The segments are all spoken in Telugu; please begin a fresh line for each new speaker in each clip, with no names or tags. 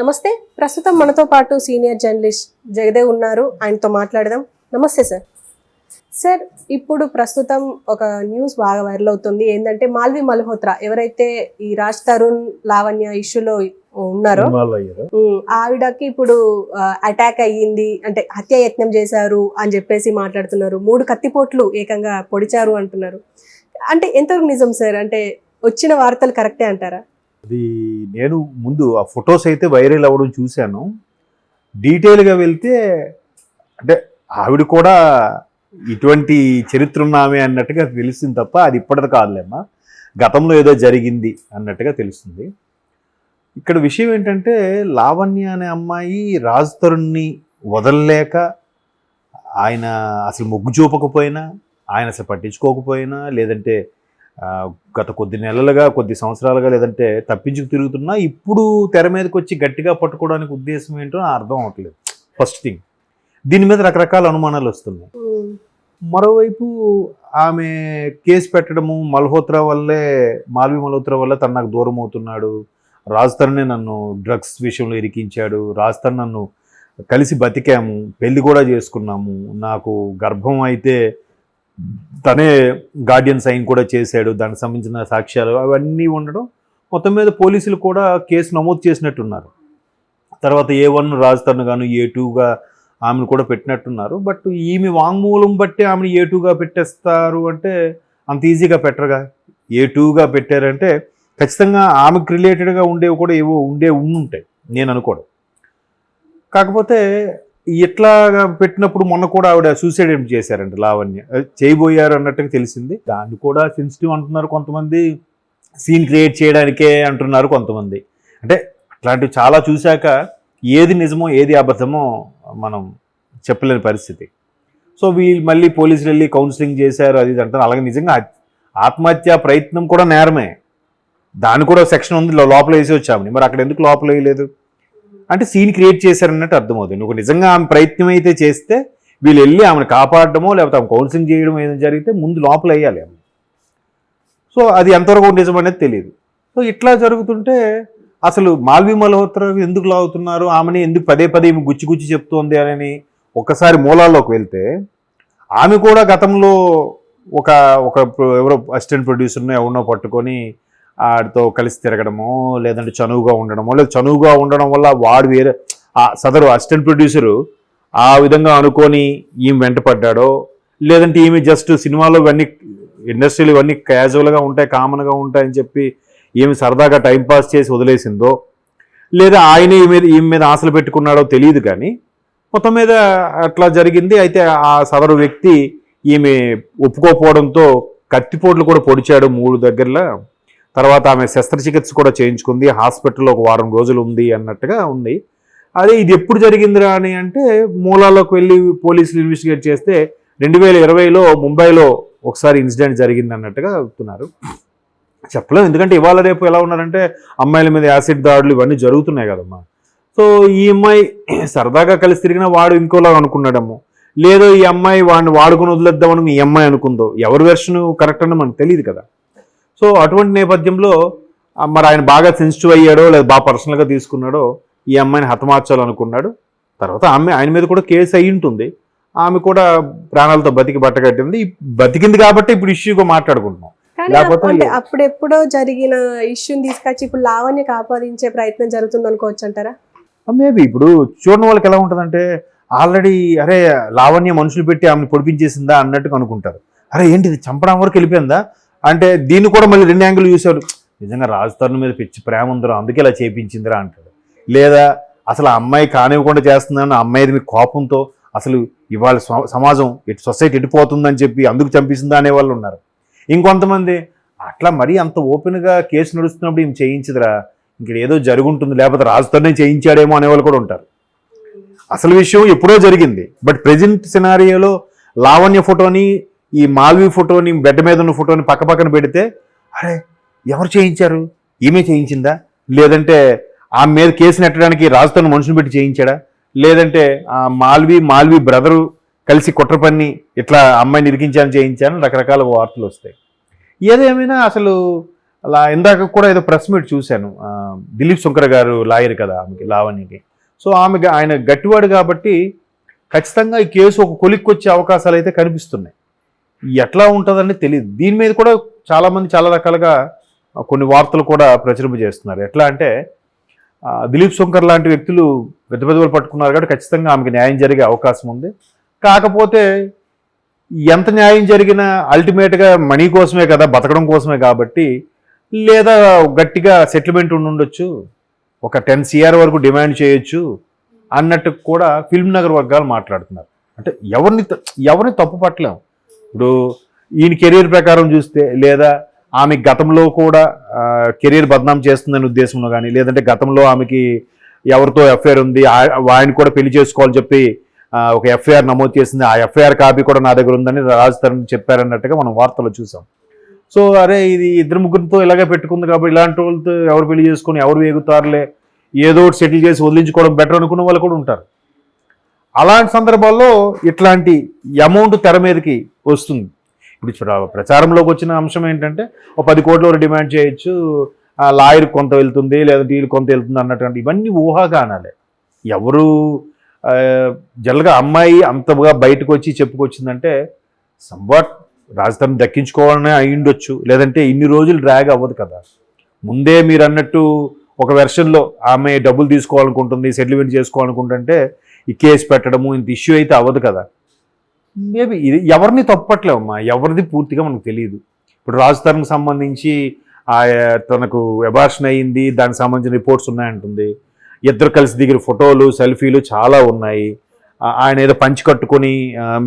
నమస్తే. ప్రస్తుతం మనతో పాటు సీనియర్ జర్నలిస్ట్ జగదేవ్ ఉన్నారు. ఆయనతో మాట్లాడదాం. నమస్తే సార్. సార్, ఇప్పుడు ప్రస్తుతం ఒక న్యూస్ బాగా వైరల్ అవుతుంది. ఏంటంటే మాల్వి మల్హోత్రా ఎవరైతే ఈ రాజ్ తరుణ్ లావణ్య ఇష్యూలో ఉన్నారో ఆవిడకి ఇప్పుడు అటాక్ అయ్యింది, అంటే హత్యాయత్నం చేశారు అని చెప్పేసి మాట్లాడుతున్నారు. 3 కత్తిపోట్లు ఏకంగా పొడిచారు అంటున్నారు. అంటే ఎంతవరకు నిజం సార్? అంటే వచ్చిన వార్తలు కరెక్టే అంటారా?
అది నేను ముందు ఆ ఫొటోస్ అయితే వైరల్ అవ్వడం చూశాను. డీటెయిల్గా వెళ్తే అంటే ఆవిడ కూడా ఇటువంటి చరిత్ర ఉన్నామే అన్నట్టుగా తెలిసింది తప్ప అది ఇప్పటిది కాదులేమ్మా, గతంలో ఏదో జరిగింది అన్నట్టుగా తెలుస్తుంది. ఇక్కడ విషయం ఏంటంటే లావణ్య అనే అమ్మాయి రాజ్ తరుణ్ని వదలలేక ఆయన అసలు మొగ్గు చూపకపోయినా, ఆయన అసలు పట్టించుకోకపోయినా, లేదంటే గత కొద్ది నెలలుగా కొద్ది సంవత్సరాలుగా లేదంటే తప్పించుకు తిరుగుతున్నా ఇప్పుడు తెర మీదకి వచ్చి గట్టిగా పట్టుకోవడానికి ఉద్దేశం ఏంటో అర్థం అవ్వట్లేదు. ఫస్ట్ థింగ్, దీని మీద రకరకాల అనుమానాలు వస్తున్నాయి. మరోవైపు ఆమె కేసు పెట్టడము మాల్వి మల్హోత్రా వల్ల తను నాకు దూరం అవుతున్నాడు, రాజ్ తరుణ్ నన్ను డ్రగ్స్ విషయంలో ఇరికించాడు, రాజ్ తరుణ్ నన్ను కలిసి బతికాము, పెళ్లి కూడా చేసుకున్నాము, నాకు గర్భం అయితే తనే గార్డియన్ సైన్ కూడా చేశాడు, దానికి సంబంధించిన సాక్ష్యాలు అవన్నీ ఉండడం మొత్తం మీద పోలీసులు కూడా కేసు నమోదు చేసినట్టున్నారు. తర్వాత A1 రాజ్ తరుణ్ గాను A2గా ఆమెను కూడా పెట్టినట్టున్నారు. బట్ ఈమె వాంగ్మూలం బట్టి ఆమెను A2గా పెట్టేస్తారు అంటే అంత ఈజీగా పెట్టరుగా. A2గా పెట్టారంటే ఖచ్చితంగా ఆమెకు రిలేటెడ్గా ఉండేవి కూడా ఏవో ఉండుంటాయి నేను అనుకోవడం. కాకపోతే ఇట్లాగా పెట్టినప్పుడు మొన్న కూడా ఆవిడ సూసైడ్ అటెంప్ట్ చేశారంట లావణ్య, చేయబోయారు అన్నట్టుగా తెలిసింది. దాన్ని కూడా సెన్సిటివ్ అంటున్నారు కొంతమంది, సీన్ క్రియేట్ చేయడానికే అంటున్నారు కొంతమంది. అంటే అట్లాంటివి చాలా చూశాక ఏది నిజమో ఏది అబద్ధమో మనం చెప్పలేని పరిస్థితి. సో వీళ్ళు మళ్ళీ పోలీసులు వెళ్ళి కౌన్సిలింగ్ చేశారు అది అంటారు. అలాగే నిజంగా ఆత్మహత్యా ప్రయత్నం కూడా నేరమే, దాని కూడా సెక్షన్ ఉంది, లోపల వేసి వచ్చామని. మరి అక్కడ ఎందుకు లోపల వేయలేదు అంటే సీన్ క్రియేట్ చేశారన్నట్టు అర్థమవుతుంది. నువ్వు నిజంగా ఆమె ప్రయత్నం అయితే చేస్తే వీళ్ళు వెళ్ళి ఆమెను కాపాడటమో లేకపోతే ఆమె కౌన్సిలింగ్ చేయడం ఏదైనా జరిగితే ముందు లోపల వేయాలి ఆమె. సో అది ఎంతవరకు నిజం అనేది తెలియదు. సో ఇట్లా జరుగుతుంటే అసలు మాల్వి మల్హోత్రా ఎందుకు లాగుతున్నారు, ఆమెని ఎందుకు పదే పదే గుచ్చి చెప్తోంది అని ఒకసారి మూలాల్లోకి వెళ్తే ఆమె కూడా గతంలో ఒక ఎవరో అసిస్టెంట్ ప్రొడ్యూసర్ను ఎవరినో పట్టుకొని వాడితో కలిసి తిరగడమో లేదంటే చనువుగా ఉండడమో, లేదా చనువుగా ఉండడం వల్ల వాడు వేరే సదరు అసిస్టెంట్ ప్రొడ్యూసరు ఆ విధంగా అనుకొని ఈమె వెంటపడ్డాడో, లేదంటే ఈమె జస్ట్ సినిమాలో ఇవన్నీ ఇండస్ట్రీలో ఇవన్నీ క్యాజువల్గా ఉంటాయి, కామన్గా ఉంటాయని చెప్పి ఈమె సరదాగా టైంపాస్ చేసి వదిలేసిందో, లేదా ఆయన ఈమె మీద ఆశలు పెట్టుకున్నాడో తెలియదు. కానీ మొత్తం మీద అట్లా జరిగింది. అయితే ఆ సదరు వ్యక్తి ఈమె ఒప్పుకోకపోవడంతో కత్తిపోట్లు కూడా పొడిచాడు 3 దగ్గరలో. తర్వాత ఆమె శస్త్రచికిత్స కూడా చేయించుకుంది, హాస్పిటల్లో 1 వారం రోజులు ఉంది అన్నట్టుగా ఉంది. అదే ఇది ఎప్పుడు జరిగిందిరా అని అంటే మూలాల్లోకి వెళ్ళి పోలీసులు ఇన్వెస్టిగేట్ చేస్తే 2020లో ముంబైలో ఒకసారి ఇన్సిడెంట్ జరిగింది అన్నట్టుగా చెప్తున్నారు. చెప్పలేము, ఎందుకంటే ఇవాళ రేపు ఎలా ఉన్నారంటే అమ్మాయిల మీద యాసిడ్ దాడులు ఇవన్నీ జరుగుతున్నాయి కదమ్మా. సో ఈ అమ్మాయి సరదాగా కలిసి తిరిగినా వాడు ఇంకోలా అనుకున్నాడేమో, లేదో ఈ అమ్మాయి వాడిని వాడుకుని వదిలేద్దామని ఈ అమ్మాయి అనుకుందో, ఎవరి వెర్షన్ కరెక్ట్ అని మనకు తెలియదు కదా. సో అటువంటి నేపథ్యంలో మరి ఆయన బాగా సెన్సిటివ్ అయ్యాడో లేదా బాగా పర్సనల్గా తీసుకున్నాడో ఈ అమ్మాయిని హతమార్చాలనుకున్నాడు. తర్వాత ఆయన మీద కూడా కేసు అయ్యి ఉంటుంది. ఆమె కూడా ప్రాణాలతో బతికింది కాబట్టి ఇప్పుడు ఇష్యూగా మాట్లాడుకుంటున్నాం.
లేకపోతే అప్పుడెప్పుడో జరిగిన ఇష్యూని తీసుకొచ్చి ఇప్పుడు లావణ్యకి ఆపాదించే ప్రయత్నం జరుగుతుంది అనుకోవచ్చు అంటారా?
మేబీ ఇప్పుడు చూడని వాళ్ళకి ఎలా ఉంటుందంటే ఆల్రెడీ అరే లావణ్య మనుషులు పెట్టి ఆమెను పొడిపించేసిందా అన్నట్టుగా అనుకుంటారు. అరే ఏంటి ఇది చంపడం వరకు వెళ్ళిపోయిందా అంటే దీన్ని కూడా మళ్ళీ 2 యాంగిల్ చూశాడు. నిజంగా రాజ్ తరుణ్ మీద పిచ్చి ప్రేమ ఉందిరా అందుకే ఇలా చేయించిందిరా అంటాడు. లేదా అసలు ఆ అమ్మాయి కానివ్వకుండా చేస్తుందని ఆ అమ్మాయి మీద కోపంతో అసలు ఇవాళ సమాజం సొసైటీ ఎడిపోతుందని చెప్పి అందుకు చంపిస్తుందా అనేవాళ్ళు ఉన్నారు. ఇంకొంతమంది అట్లా మరీ అంత ఓపెన్గా కేసు నడుస్తున్నప్పుడు ఏం చేయించదురా, ఇక్కడ ఏదో జరుగుంటుంది, లేకపోతే రాజ్ తరుణ్ చేయించాడేమో అనేవాళ్ళు కూడా ఉంటారు. అసలు విషయం ఎప్పుడో జరిగింది. బట్ ప్రెజెంట్ సినారియోలో లావణ్య ఫోటోని ఈ మాల్వి ఫోటోని బెడ్ మీద ఉన్న ఫోటోని పక్కన పెడితే అరే ఎవరు చేయించారు, ఈమె చేయించిందా, లేదంటే ఆమె మీద కేసు నెట్టడానికి రాజ్ తరుణ్ మనుషులు పెట్టి చేయించాడా, లేదంటే ఆ మాల్వి బ్రదరు కలిసి కుట్ర పన్ని ఇట్లా అమ్మాయిని ఇరికించాను చేయించాను రకరకాల వార్తలు వస్తాయి. ఏదేమైనా అసలు అలా ఇందాక కూడా ఏదో ప్రెస్ మీట్ చూశాను, దిలీప్ శంకర్ గారు లాయర్ కదా ఆమెకి, లావణ్యకి. సో ఆయన గట్టివాడు కాబట్టి ఖచ్చితంగా ఈ కేసు ఒక కొలిక్కి వచ్చే అవకాశాలు అయితే కనిపిస్తున్నాయి. ఎట్లా ఉంటుందని తెలియదు. దీని మీద కూడా చాలామంది చాలా రకాలుగా కొన్ని వార్తలు కూడా ప్రచురింపజేస్తున్నారు. ఎట్లా అంటే దిలీప్ శంకర్ లాంటి వ్యక్తులు పెద్ద పెద్దలు పట్టుకున్నారు కాబట్టి ఖచ్చితంగా ఆమెకి న్యాయం జరిగే అవకాశం ఉంది. కాకపోతే ఎంత న్యాయం జరిగినా అల్టిమేట్గా మనీ కోసమే కదా, బతకడం కోసమే కాబట్టి, లేదా గట్టిగా సెటిల్మెంట్ ఉండొచ్చు, ఒక 10 CR వరకు డిమాండ్ చేయొచ్చు అన్నట్టు కూడా ఫిల్మ్ నగర్ వర్గాలు మాట్లాడుతున్నారు. అంటే ఎవరిని తప్పు పట్టలేం. ఇప్పుడు ఈయన కెరీర్ ప్రకారం చూస్తే, లేదా ఆమె గతంలో కూడా కెరీర్ బదనాం చేస్తుందనే ఉద్దేశంలో కానీ, లేదంటే గతంలో ఆమెకి ఎవరితో ఎఫ్ఐఆర్ ఉంది, ఆయన కూడా పెళ్లి చేసుకోవాలని చెప్పి ఒక ఎఫ్ఐఆర్ నమోదు చేసింది, ఆ ఎఫ్ఐఆర్ కాపీ కూడా నా దగ్గర ఉందని రాజ్ తరుణ్ చెప్పారన్నట్టుగా మనం వార్తలు చూసాం. సో అరే ఇది ఇద్దరు ముగ్గురితో ఇలాగే పెట్టుకుంది కాబట్టి ఇలాంటి వాళ్ళతో ఎవరు పెళ్లి చేసుకొని ఎవరు వేగుతారులే, ఏదో ఒకటి సెటిల్ చేసి వదిలించుకోవడం బెటర్ అనుకున్న వాళ్ళు కూడా ఉంటారు. అలాంటి సందర్భాల్లో ఇట్లాంటి అమౌంట్ తెర మీదకి వస్తుంది. ఇప్పుడు ప్రచారంలోకి వచ్చిన అంశం ఏంటంటే ఒక 10 కోట్ల వరకు డిమాండ్ చేయొచ్చు, లాయర్ కొంత వెళ్తుంది లేదా డీల్ కొంత వెళ్తుంది అన్నటువంటి ఇవన్నీ ఊహాగానాలే. ఎవరు జనరల్గా అమ్మాయి అంతగా బయటకు వచ్చి చెప్పుకొచ్చిందంటే సంవాట్ రాజధాని దక్కించుకోవాలనే అయ్యుండొచ్చు, లేదంటే ఇన్ని రోజులు డ్రాగ్ అవ్వదు కదా. ముందే మీరు అన్నట్టు ఒక వెర్షన్లో ఆమె డబ్బులు తీసుకోవాలనుకుంటుంది, సెటిల్మెంట్ చేసుకోవాలనుకుంటుంటే ఈ కేసు పెట్టడము ఇంత ఇష్యూ అయితే అవ్వదు కదా. మేబీ ఇది ఎవరిని తప్పట్లేమమ్మా, ఎవరిది పూర్తిగా మనకు తెలియదు. ఇప్పుడు రాజ్ తరుణ్కి సంబంధించి తనకు అబార్షన్ అయ్యింది, దానికి సంబంధించిన రిపోర్ట్స్ ఉన్నాయంటుంది. ఇద్దరు కలిసి దిగిన ఫోటోలు సెల్ఫీలు చాలా ఉన్నాయి. ఆయన ఏదో పంచి కట్టుకొని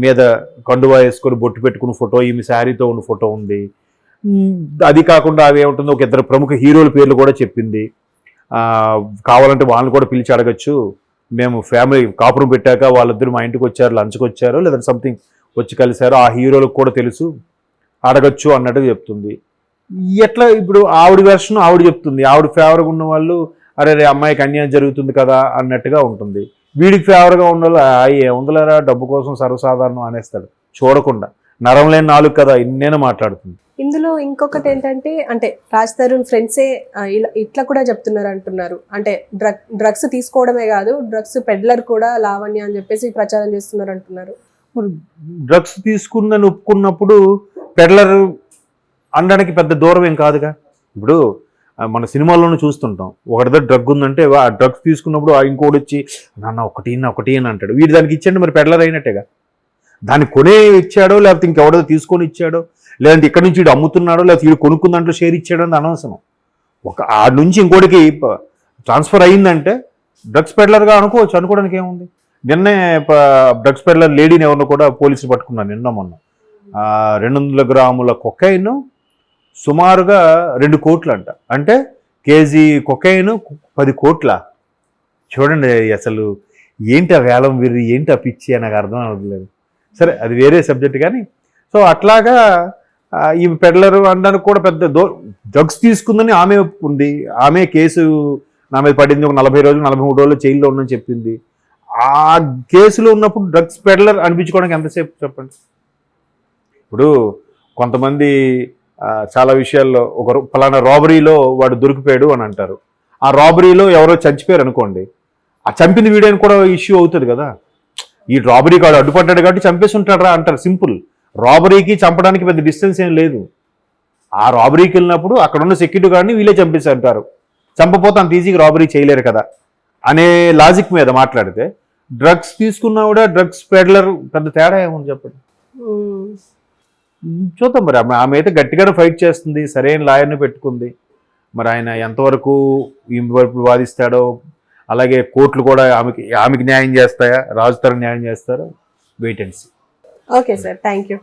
మీద కండువా వేసుకొని బొట్టు పెట్టుకున్న ఫోటో, ఈమె శారీతో ఉన్న ఫోటో ఉంది. అది కాకుండా అవి ఏముంటుందో ఒక ఇద్దరు ప్రముఖ హీరోల పేర్లు కూడా చెప్పింది. కావాలంటే వాళ్ళని కూడా పిలిచి అడగచ్చు, మేము ఫ్యామిలీ కాపురం పెట్టాక వాళ్ళిద్దరు మా ఇంటికి వచ్చారు, లంచ్కి వచ్చారు, లేదంటే సంథింగ్ వచ్చి కలిశారు, ఆ హీరోలకు కూడా తెలుసు, అడగచ్చు అన్నట్టుగా చెప్తుంది. ఎట్లా ఇప్పుడు ఆవిడ వెర్షన్ ఆవిడ చెప్తుంది, ఆవిడ ఫేవర్గా ఉన్న వాళ్ళు అరే రే అమ్మాయికి అన్యాయం జరుగుతుంది కదా అన్నట్టుగా ఉంటుంది. వీడికి ఫేవర్గా ఉన్న వాళ్ళు ఏముందలేరా డబ్బు కోసం సర్వసాధారణం అనేస్తాడు, చూడకుండా నరం లేని నాలుగు కదా ఇన్నేనా మాట్లాడుతుంది.
ఇందులో ఇంకొకటి ఏంటంటే, అంటే రాజ్ తరుణ్ ఫ్రెండ్సే ఇట్లా కూడా చెప్తున్నారు అంటున్నారు. అంటే డ్రగ్స్ తీసుకోవడమే కాదు, డ్రగ్స్ పెడ్లర్ కూడా లావణ్య అని చెప్పేసి ప్రచారం చేస్తున్నారు అంటున్నారు.
డ్రగ్స్ తీసుకుందని ఒప్పుకున్నప్పుడు పెడ్లర్ అనడానికి పెద్ద దూరం ఏం కాదుగా. ఇప్పుడు మన సినిమాల్లోనూ చూస్తుంటాం, ఒకటిదో డ్రగ్ ఉందంటే ఆ డ్రగ్స్ తీసుకున్నప్పుడు ఇంకోటి వచ్చి నాన్న ఒకటి అని అంటాడు, వీడు దానికి ఇచ్చాడు మరి పెడ్లర్ అయినట్టేగా. దాన్ని కొనే ఇచ్చాడో లేకపోతే ఇంకెవడో తీసుకొని ఇచ్చాడో, లేదంటే ఇక్కడ నుంచి వీడు అమ్ముతున్నాడో లేకపోతే వీడు కొనుక్కున్న దాంట్లో షేర్ ఇచ్చాడో అని అనవసరం. ఆ నుంచి ఇంకోటికి ట్రాన్స్ఫర్ అయ్యిందంటే డ్రగ్స్ పెడ్లర్గా అనుకోవడానికి ఏముంది. నిన్నే డ్రగ్స్ పెడ్లర్ లేడీని ఎవరినో కూడా పోలీసులు పట్టుకున్నారు నిన్న మొన్న. 200 గ్రాముల కొకైన్ సుమారుగా 2 కోట్లు అంట. అంటే కేజీ కొకైన్ 10 కోట్ల. చూడండి అసలు ఏంటి ఆ వేలం వీరి, ఏంటి ఆ పిచ్చి నాకు అర్థం అవ్వట్లేదు. సరే అది వేరే సబ్జెక్ట్ కానీ. సో అట్లాగా ఈ పెడ్లర్ అనడానికి కూడా పెద్ద డ్రగ్స్ తీసుకుందని ఆమె ఒప్పుకుంది. ఆమె కేసు నా మీద పడింది, ఒక 40 రోజులు 43 రోజులు జైల్లో ఉందని చెప్పింది. ఆ కేసులో ఉన్నప్పుడు డ్రగ్స్ పెడ్లర్ అనిపించుకోవడానికి ఎంతసేపు చెప్పండి. ఇప్పుడు కొంతమంది చాలా విషయాల్లో ఒక ఫలానా రాబరీలో వాడు దొరికిపోయాడు అని అంటారు. ఆ రాబరీలో ఎవరో చచ్చిపోయారు అనుకోండి, ఆ చంపింది వీడియోని కూడా ఇష్యూ అవుతుంది కదా. ఈ రాబరీ కాడు అడ్డుపడ్డాడు కాబట్టి చంపేసి ఉంటాడు రా అంటారు, సింపుల్. రాబరీకి చంపడానికి పెద్ద డిస్టెన్స్ ఏం లేదు. ఆ రాబరీకి వెళ్ళినప్పుడు అక్కడ ఉన్న సెక్యూరిటీ గార్డ్ని వీళ్ళే చంపేసి అంటారు, చంపపోతే అంత ఈజీగా రాబరీ చేయలేరు కదా అనే లాజిక్ మీద మాట్లాడితే, డ్రగ్స్ తీసుకున్నా కూడా డ్రగ్స్ పెడ్లర్ పెద్ద తేడా ఏముంది చెప్పండి. చూద్దాం మరి. ఆమె అయితే గట్టిగానే ఫైట్ చేస్తుంది, సరైన లాయర్ని పెట్టుకుంది. మరి ఆయన ఎంతవరకు వాదిస్తాడో, అలాగే కోర్టులు కూడా ఆమెకి న్యాయం చేస్తాయా, రాజ్ తరుణ్ న్యాయం చేస్తారో, wait and see.
Okay sir, thank you.